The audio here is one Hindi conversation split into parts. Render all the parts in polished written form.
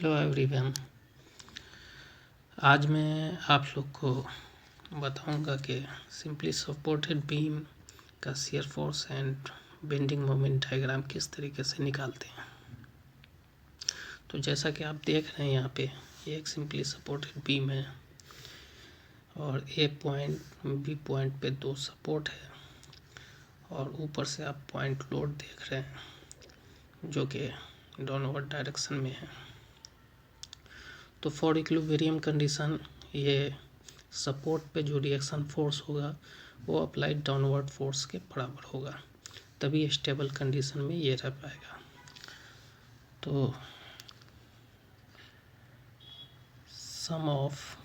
Hello everyone. आज मैं आप लोग को बताऊंगा कि सिंपली सपोर्टेड बीम का shear force and bending moment diagram किस तरीके से निकालते हैं। तो जैसा कि आप देख रहे हैं यहाँ पे ये एक सिंपली सपोर्टेड बीम है और ए पॉइंट बी पॉइंट पे दो सपोर्ट है और ऊपर से आप पॉइंट लोड देख रहे हैं जो कि डाउनवर्ड डायरेक्शन में है। तो फॉर इक्विलिब्रियम कंडीशन ये सपोर्ट पे जो रिएक्शन फोर्स होगा वो अप्लाइड डाउनवर्ड फोर्स के बराबर होगा, तभी स्टेबल कंडीशन में ये रह पाएगा। तो सम ऑफ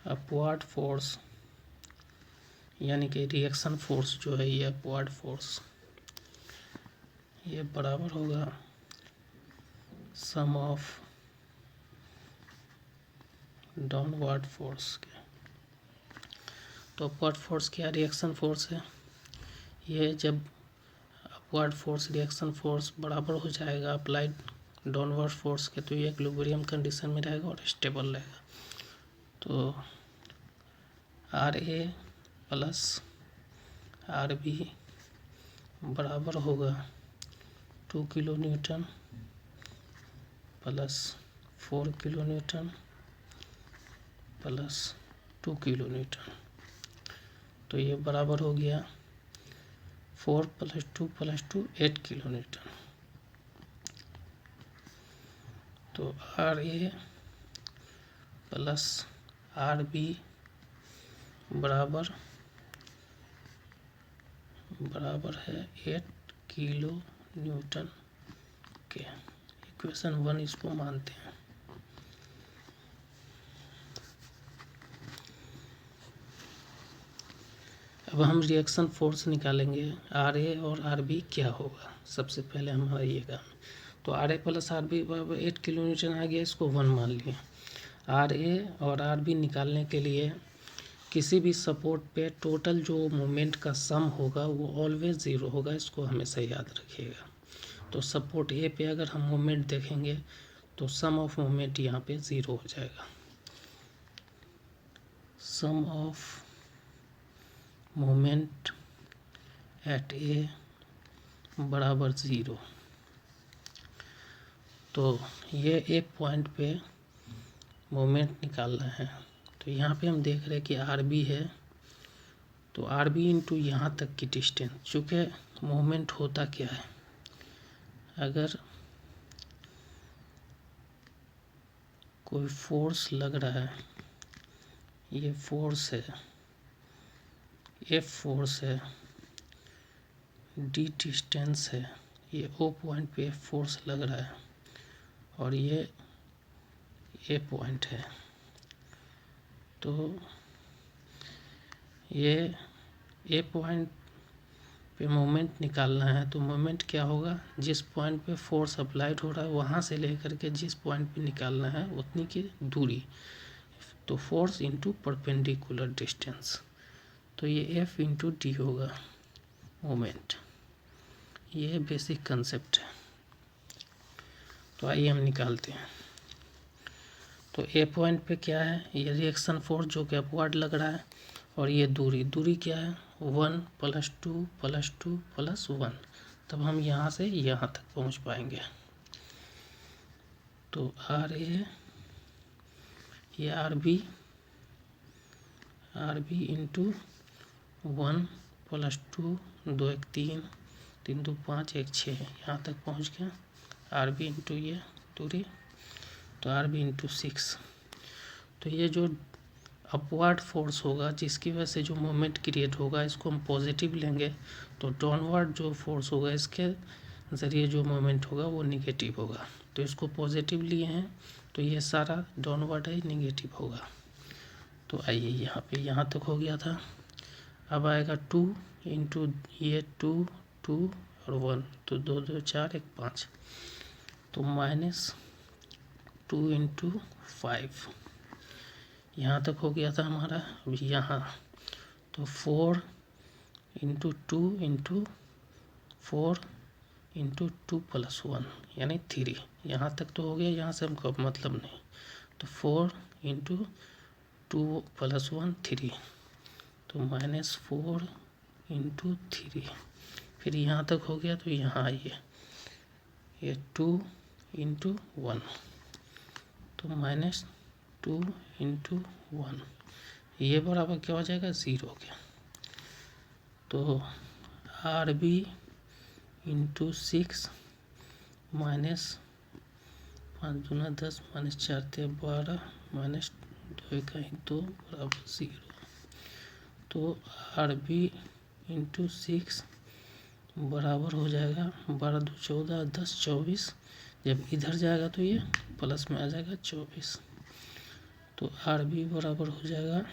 अपवर्ड फोर्स यानी कि रिएक्शन फोर्स जो है ये अपवर्ड फोर्स ये बराबर होगा सम ऑफ डाउनवर्ड फोर्स के। तो अपवर्ड फोर्स क्या रिएक्शन फोर्स है, ये जब अपवर्ड फोर्स रिएक्शन फोर्स बराबर हो जाएगा अप्लाइड डाउनवर्ड फोर्स के तो ये इक्विलिब्रियम कंडीशन में रहेगा और स्टेबल रहेगा। तो R A plus R B बराबर होगा 2 kilo newton plus 4 kilo newton plus 2 kilo newton. तो ये बराबर हो गया 4 + 2 + 2 8 किलो न्यूटन। तो R A plus R B बराबर है 8 किलो न्यूटन के। इक्वेशन 1 इसको मानते हैं। अब हम रिएक्शन फोर्स निकालेंगे आर ए और आर बी क्या होगा। सबसे पहले हमारा ये काम, तो R A plus R B 8 kilo newton आ गया, इसको 1 मान लिए। आर ए और आर बी निकालने के लिए किसी भी सपोर्ट पे टोटल जो मोमेंट का सम होगा वो ऑलवेज ज़ीरो होगा, इसको हमेशा याद रखिएगा। तो सपोर्ट ए पे अगर हम मोमेंट देखेंगे तो सम ऑफ मोमेंट यहाँ पे ज़ीरो हो जाएगा। सम ऑफ मोमेंट एट ए बराबर ज़ीरो। तो ये एक पॉइंट पे मोमेंट निकालना है। तो यहाँ पे हम देख रहे हैं कि आर बी है, तो आर बी इंटू यहाँ तक की डिस्टेंस, चूँकि मोमेंट होता क्या है, अगर कोई फोर्स लग रहा है, ये फोर्स है, एफ फोर्स है, डी डिस्टेंस है, ये ओ पॉइंट पे फोर्स लग रहा है और ये ए पॉइंट है। तो ये ए पॉइंट पे मोमेंट निकालना है। तो मोमेंट क्या होगा, जिस पॉइंट पे फोर्स अप्लाइड हो रहा है वहाँ से लेकर के जिस पॉइंट पे निकालना है उतनी की दूरी, तो फोर्स इंटू परपेंडिकुलर डिस्टेंस। तो ये एफ इंटू डी होगा मोमेंट। ये बेसिक कंसेप्ट है। तो आइए हम निकालते हैं। तो ए पॉइंट पे क्या है, ये रिएक्शन फोर्स जो कि अपवर्ड लग रहा है और ये दूरी क्या है 1 + 2 + 2 + 1। तब हम यहाँ से यहाँ तक पहुँच पाएंगे। तो आर ए ये आर बी इंटू 1 + 2 2 1 3 3 2 5 1 6 यहाँ तक पहुँच गया। आर बी इंटू ये दूरी, तो आर बी इंटू 6। तो ये जो अपवर्ड फोर्स होगा जिसकी वजह से जो मोमेंट क्रिएट होगा इसको हम पॉजिटिव लेंगे, तो डाउनवर्ड जो फोर्स होगा इसके ज़रिए जो मोमेंट होगा वो निगेटिव होगा। तो इसको पॉजिटिव लिए हैं तो ये सारा डाउनवर्ड है, निगेटिव होगा। तो आइए यहाँ पे यहाँ तक हो गया था। अब आएगा 2 इंटू ये 2 2 और 1, तो 2 2 4 1 5, तो -2 इंटू 5 यहाँ तक हो गया था हमारा। अब यहाँ तो 4 इंटू 2 इंटू 4 इंटू 2+1 यानी 3। यहाँ तक तो हो गया, यहाँ से हमको मतलब नहीं, तो 4 इंटू 2+1 3, तो -4 इंटू 3। फिर यहाँ तक हो गया, तो यहाँ आइए, ये 2 इंटू 1, तो -2 इंटू 1, ये बराबर क्या हो जाएगा, 0 के। तो RB इंटू 6 -5×10 -4×12 -2 बराबर 0। तो RB इंटू 6 बराबर हो जाएगा 12×2 14, 10 24। जब इधर जाएगा तो ये प्लस में आ जाएगा 24। तो RB बराबर हो जाएगा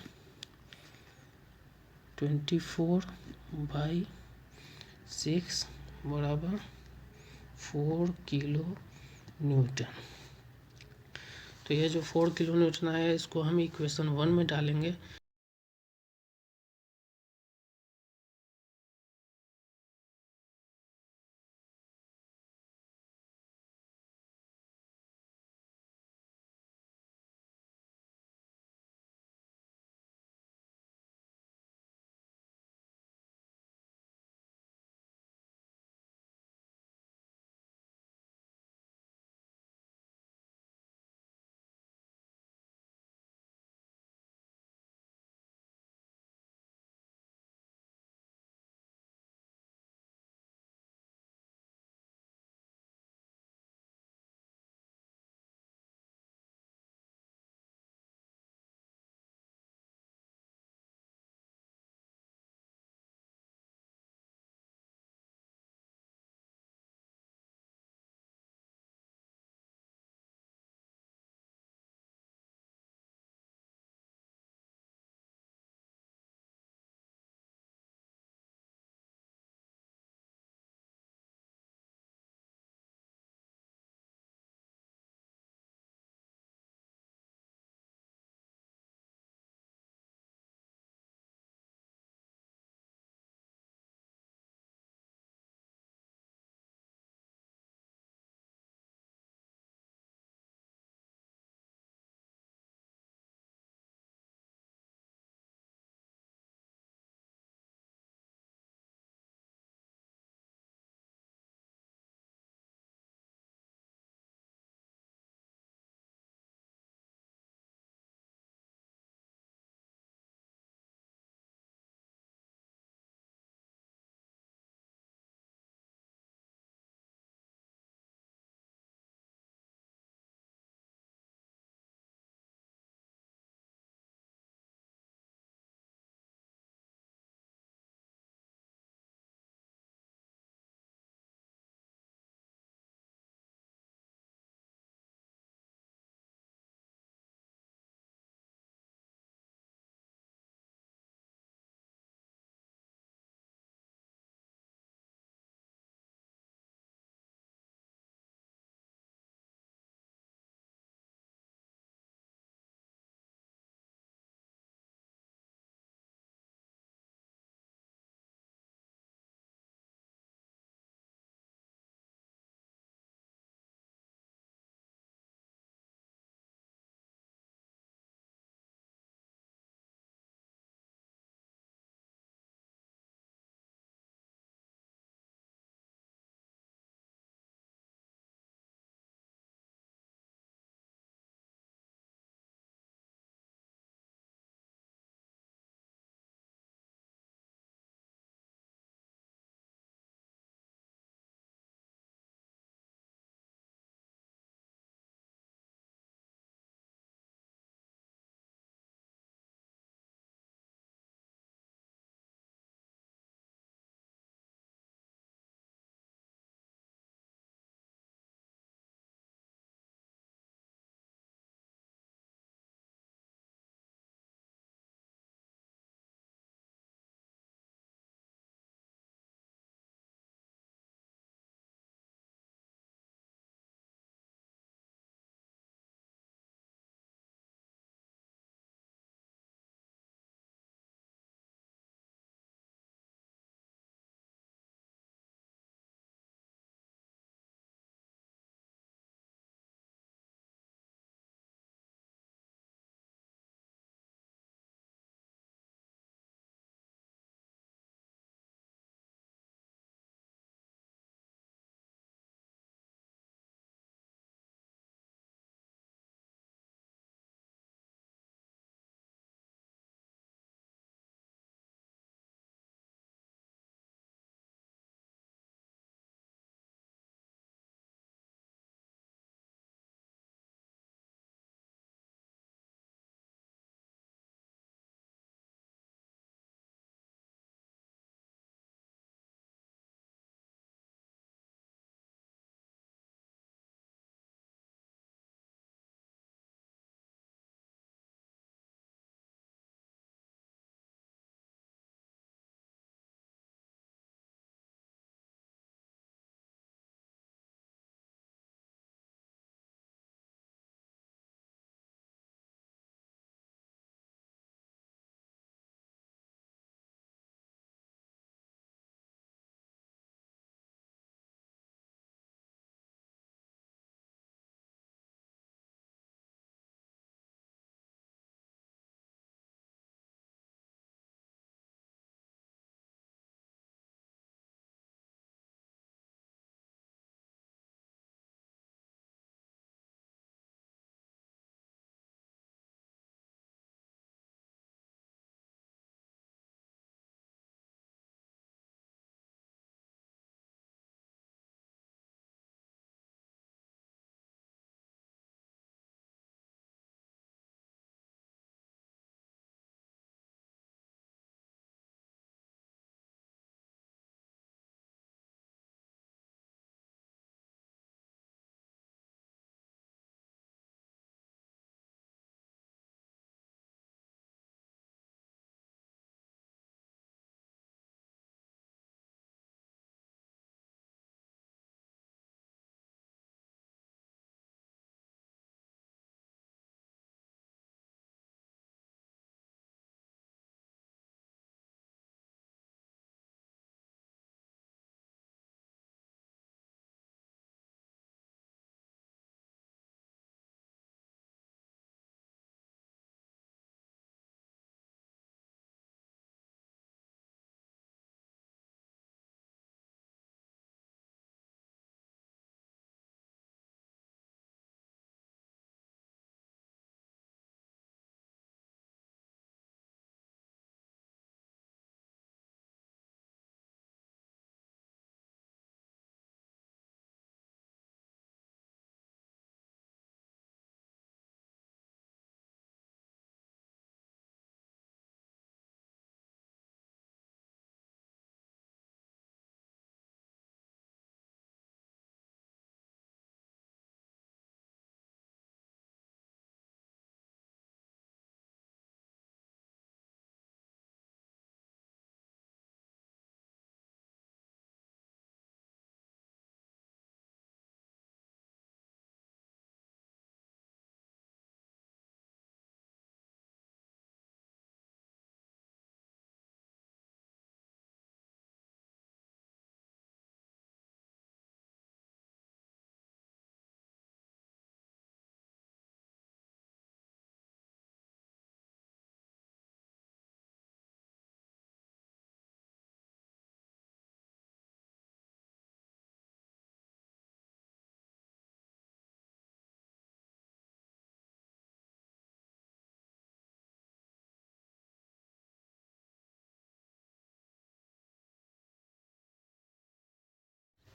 24/6 बराबर 4 किलो न्यूटन। तो ये जो 4 किलो न्यूटन आया, इसको हम इक्वेशन 1 में डालेंगे।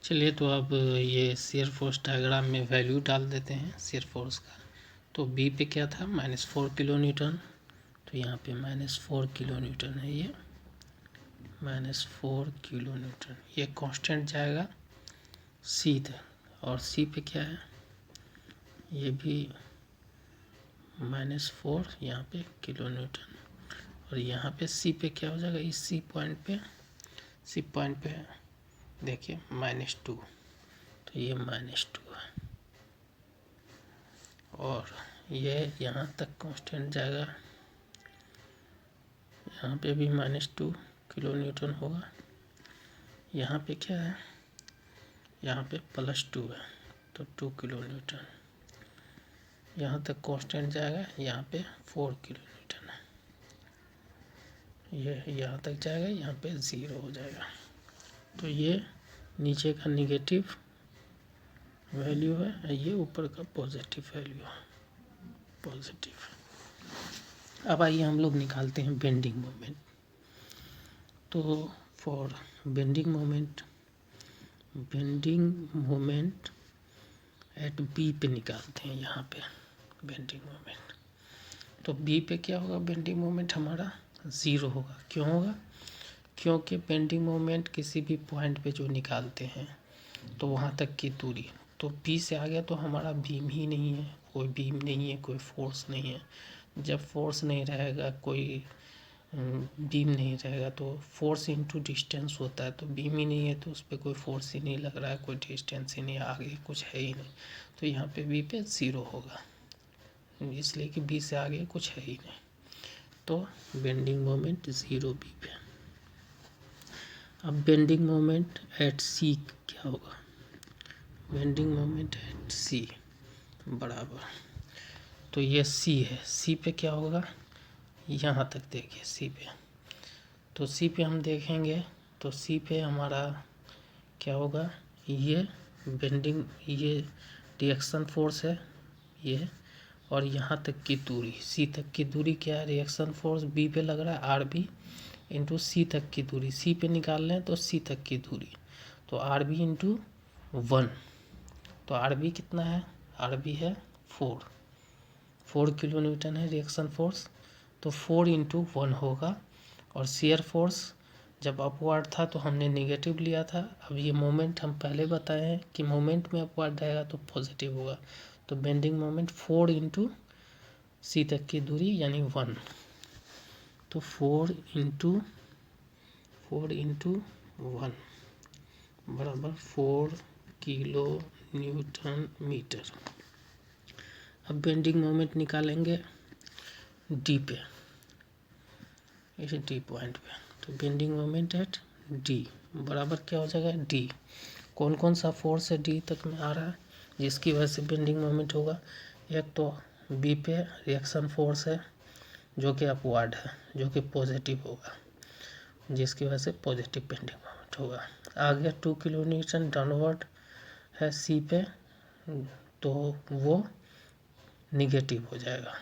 चलिए तो अब ये शियर फोर्स डायग्राम में वैल्यू डाल देते हैं शियर फोर्स का। तो बी पे क्या था, -4 किलो न्यूटन, तो यहाँ पे -4 किलो न्यूटन है, ये -4 किलो न्यूटन, ये कांस्टेंट जाएगा सी तक। और सी पे क्या है, ये भी -4 यहाँ पे किलो न्यूटन। और यहाँ पे सी पे क्या हो जाएगा, इस सी पॉइंट पे देखिए -2, तो ये -2 है। और ये यहाँ तक कांस्टेंट जाएगा, यहाँ पे भी -2 किलो न्यूटन होगा। यहाँ पे क्या है, यहाँ पे +2 है, तो 2 किलो न्यूटन। यहाँ तक कांस्टेंट जाएगा, यहाँ पे 4 किलो न्यूटन है। ये यहाँ तक जाएगा, यहाँ पे 0 हो जाएगा। तो ये नीचे का निगेटिव वैल्यू है, ये ऊपर का पॉजिटिव वैल्यू है, पॉजिटिव। अब आइए हम लोग निकालते हैं बेंडिंग मोमेंट। तो for bending moment at B पे निकालते हैं, यहाँ पे बेंडिंग मोमेंट। तो बी पे क्या होगा, बेंडिंग मोमेंट हमारा 0 होगा। क्यों होगा, क्योंकि बेंडिंग मोमेंट किसी भी पॉइंट पे जो निकालते हैं तो वहाँ तक की दूरी, तो बी से आ गया तो हमारा बीम ही नहीं है, कोई बीम नहीं है, कोई फोर्स नहीं है। जब फोर्स नहीं रहेगा, कोई बीम नहीं रहेगा, तो फोर्स इनटू डिस्टेंस होता है। तो बीम ही नहीं है तो उस पर कोई फोर्स ही नहीं लग रहा है, कोई डिस्टेंस ही नहीं, आगे कुछ है ही नहीं। तो यहाँ पे बी पे 0 होगा, इसलिए कि बी से आगे कुछ है ही नहीं। तो बेंडिंग मोमेंट 0 बी पे। अब बेंडिंग मोमेंट एट सी क्या होगा, बेंडिंग मोमेंट एट सी बराबर, तो ये सी है, सी पे क्या होगा, यहाँ तक देखिए सी पे। तो सी पे हम देखेंगे तो सी पे हमारा क्या होगा, ये बेंडिंग, ये रिएक्शन फोर्स है ये, और यहाँ तक की दूरी, सी तक की दूरी क्या है, रिएक्शन फोर्स बी पे लग रहा है आर बी इंटू सी तक की दूरी, सी पे निकाल लें तो सी तक की दूरी, तो आर बी इंटू 1। तो आर बी कितना है, आर बी है 4 किलो न्यूटन है रिएक्शन फोर्स, तो 4 इंटू 1 होगा। और शियर फोर्स जब अपवर्ड था तो हमने नेगेटिव लिया था। अब ये मोमेंट हम पहले बताए हैं कि मोमेंट में अपवर्ड रहेगा तो पॉजिटिव होगा। तो बेंडिंग मोमेंट 4 इंटू सी तक की दूरी यानी 1, तो 4 इंटू 1 बराबर 4 किलो न्यूटन मीटर। अब बेंडिंग मोमेंट निकालेंगे डी पे, इस डी पॉइंट पे। तो बेंडिंग मोमेंट एट डी बराबर क्या हो जाएगा, डी। कौन कौन सा फोर्स है डी तक में आ रहा है जिसकी वजह से बेंडिंग मोमेंट होगा, एक तो बी पे रिएक्शन फोर्स है जो कि अपवर्ड है, जो कि पॉजिटिव होगा, जिसकी वजह से पॉजिटिव बेंडिंग मोमेंट होगा। आगे 2 किलो न्यूटन डाउनवर्ड है सी पे, तो वो निगेटिव हो जाएगा।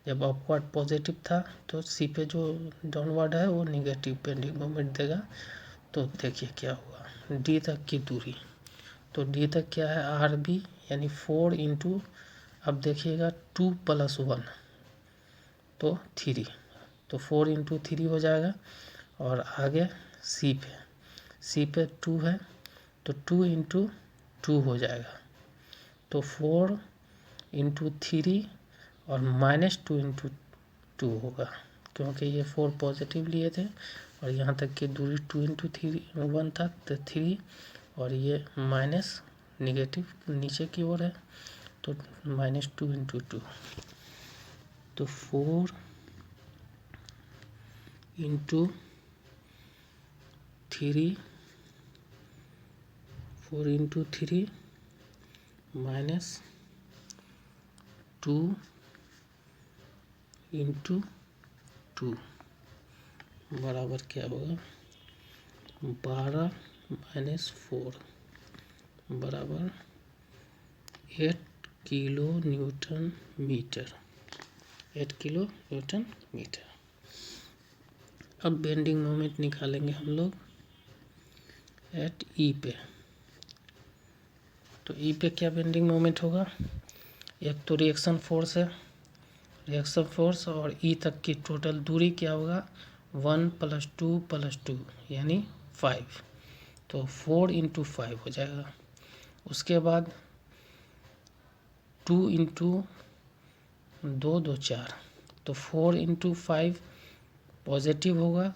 जब अपवर्ड पॉजिटिव था तो सी पे जो डाउनवर्ड है वो निगेटिव बेंडिंग मोमेंट देगा। तो देखिए क्या हुआ, डी तक की दूरी, तो डी तक क्या है आर बी यानी 4 इंटू, अब देखिएगा 2 + 1 तो 3, तो 4 इंटू 3 हो जाएगा। और आगे सी पे 2 है तो 2 इंटू 2 हो जाएगा, तो 4 इंटू 3 और -2 इंटू 2 होगा, क्योंकि ये 4 पॉजिटिव लिए थे और यहाँ तक की दूरी 2 इंटू 1 था तो 3, और ये माइनस निगेटिव नीचे की ओर है तो -2 इंटू 2, तो 4 इंटू 3 -2 इंटू 2 बराबर क्या होगा, 12 - 4 बराबर 8 kilo newton metre, 8 kilo newton metre. अब बेंडिंग मोमेंट निकालेंगे हम लोग एट ई पे, तो ई पे क्या बेंडिंग मोमेंट होगा, एक तो रिएक्शन फोर्स है, रिएक्शन फोर्स, और ई तक की टोटल दूरी क्या होगा 1 + 2 + 2 यानी 5, तो 4 × 5 हो जाएगा। उसके बाद 2 × 2 2 4, तो 4 × 5 पॉजिटिव होगा,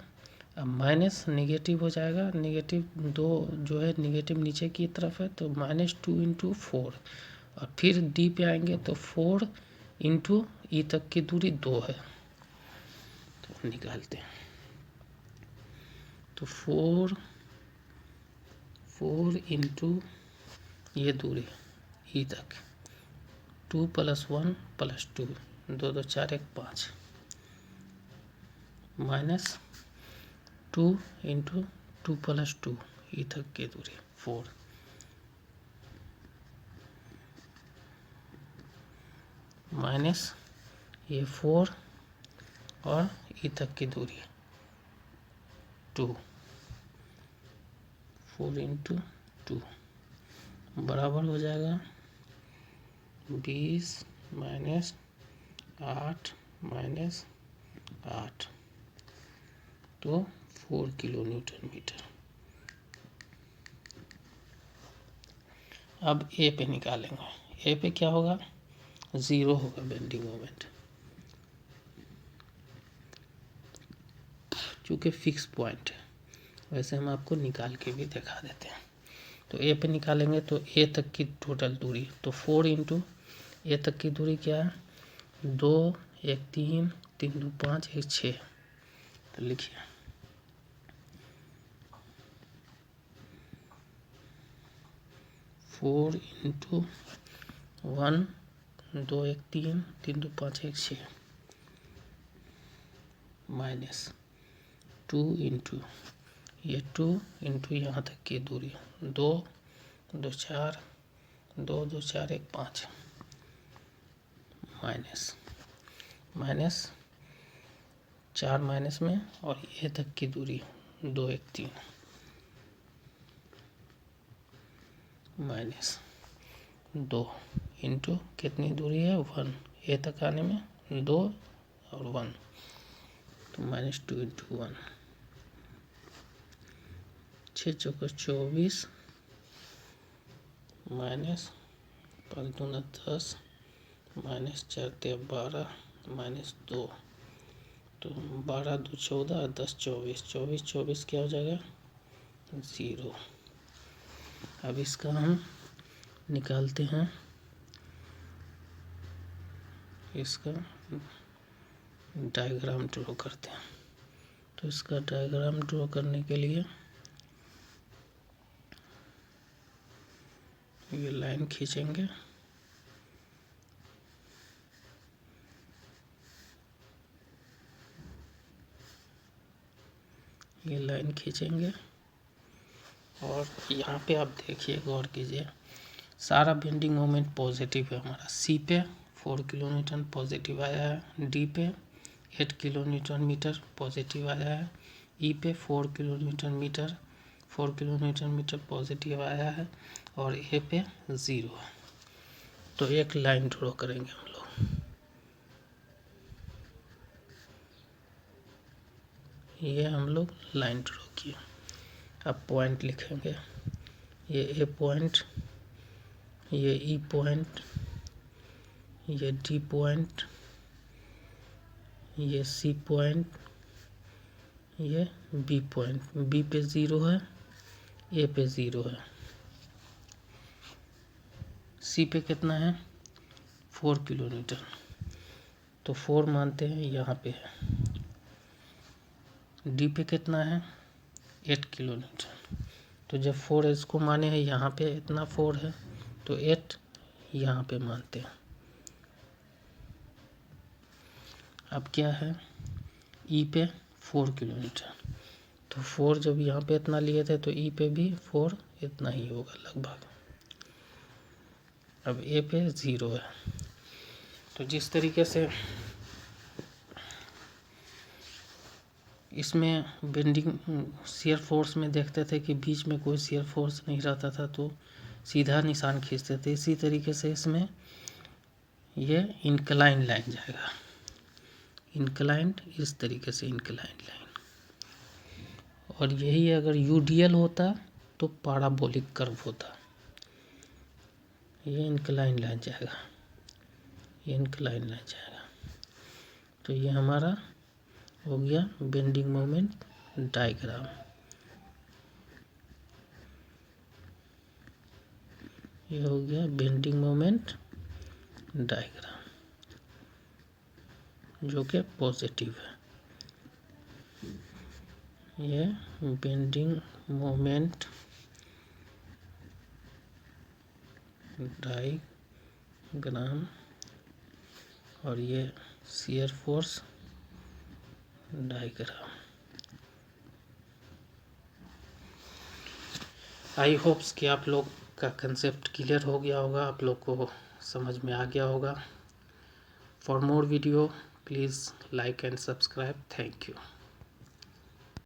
अब माइनस निगेटिव हो जाएगा, निगेटिव 2 जो है निगेटिव नीचे की तरफ है, तो -2 × 4, और फिर डी पे आएंगे तो 4 × ई तक की दूरी 2 है, तो निकालते हैं। तो 4 × ये दूरी ई तक 2 + 1 + 2, 2 2 4 1 5, -2 × 2 + 2 ई तक की दूरी 4, माइनस ये 4 और ई तक की दूरी 2, 4 × 2 बराबर हो जाएगा 20 - 8 - 8, तो 4 kN/m। अब ए पे निकालेंगे, ए पे क्या होगा 0 होगा बेंडिंग मोमेंट, क्योंकि फिक्स पॉइंट है। वैसे हम आपको निकाल के भी दिखा देते हैं। तो ए पे निकालेंगे तो ए तक की टोटल दूरी, तो 4 × ए तक की दूरी क्या है 2 1 3 3 2 5 1 6, तो लिखिए 4 × 1 2 1 3 3 2 5 1 6 माइनस 2 × ये 2 × यहाँ तक की दूरी 2 2 4 2 2 4 1 5, माइनस 4 माइनस में, और ये तक की दूरी 2 1 3, -2 × कितनी दूरी है 1, ए तक आने में 2 और 1, तो -2 × 1, 6 × 24 माइनस 5 × 2 = 10 -4 × 12 -2, तो 12 2 14 10 24, 24 24 क्या हो जाएगा 0। अब इसका हम निकालते हैं, इसका डायग्राम ड्रॉ करते हैं। तो इसका डायग्राम ड्रॉ करने के लिए ये लाइन खींचेंगे, ये लाइन खींचेंगे, और यहाँ पे आप देखिए गौर कीजिए, सारा बेंडिंग मोमेंट पॉजिटिव है हमारा। सी पे 4 kN पॉजिटिव आया है, डी पे 8 kN पॉजिटिव आया है, ई पे 4 kN पॉजिटिव आया है, और ए पे 0 है। तो एक लाइन ड्रॉ करेंगे हम लोग, ये हम लोग लाइन ड्रॉ किए। अब पॉइंट लिखेंगे, ये ए पॉइंट, ये ई पॉइंट, ये डी पॉइंट, ये सी पॉइंट, ये बी पॉइंट। बी पे 0 है, ए पे 0 है, सी पे कितना है 4 kN, तो 4 मानते हैं यहाँ पे है। डी पे कितना है 8 kN, तो जब 4 इसको माने हैं यहाँ पे इतना 4 है, तो 8 यहाँ पे मानते हैं। अब क्या है ई पे 4 kN, तो 4 जब यहाँ पे इतना लिए थे तो ई पे भी 4 इतना ही होगा लगभग। अब ए पे 0 है, तो जिस तरीके से इसमें बेंडिंग शियर फोर्स में देखते थे कि बीच में कोई शियर फोर्स नहीं रहता था, तो सीधा निशान खींचते थे। इसी तरीके से इसमें ये इंक्लाइन लाइन जाएगा, इंक्लाइंड, इस तरीके से इंक्लाइंड लाइन। और यही अगर यूडीएल होता तो पैराबोलिक कर्व होता। ये इंक्लाइन लाइन जाएगा, ये इंक्लाइन लाइन जाएगा। तो ये हमारा हो गया बेंडिंग मोमेंट डायग्राम। ये हो गया बेंडिंग मोमेंट डायग्राम, जो कि पॉजिटिव है। ये बेंडिंग मोमेंट डायग्राम और ये शियर फोर्स डायग्राम। आई होप्स कि आप लोग का कंसेप्ट क्लियर हो गया होगा, आप लोग को समझ में आ गया होगा। For more video please like and subscribe. Thank you.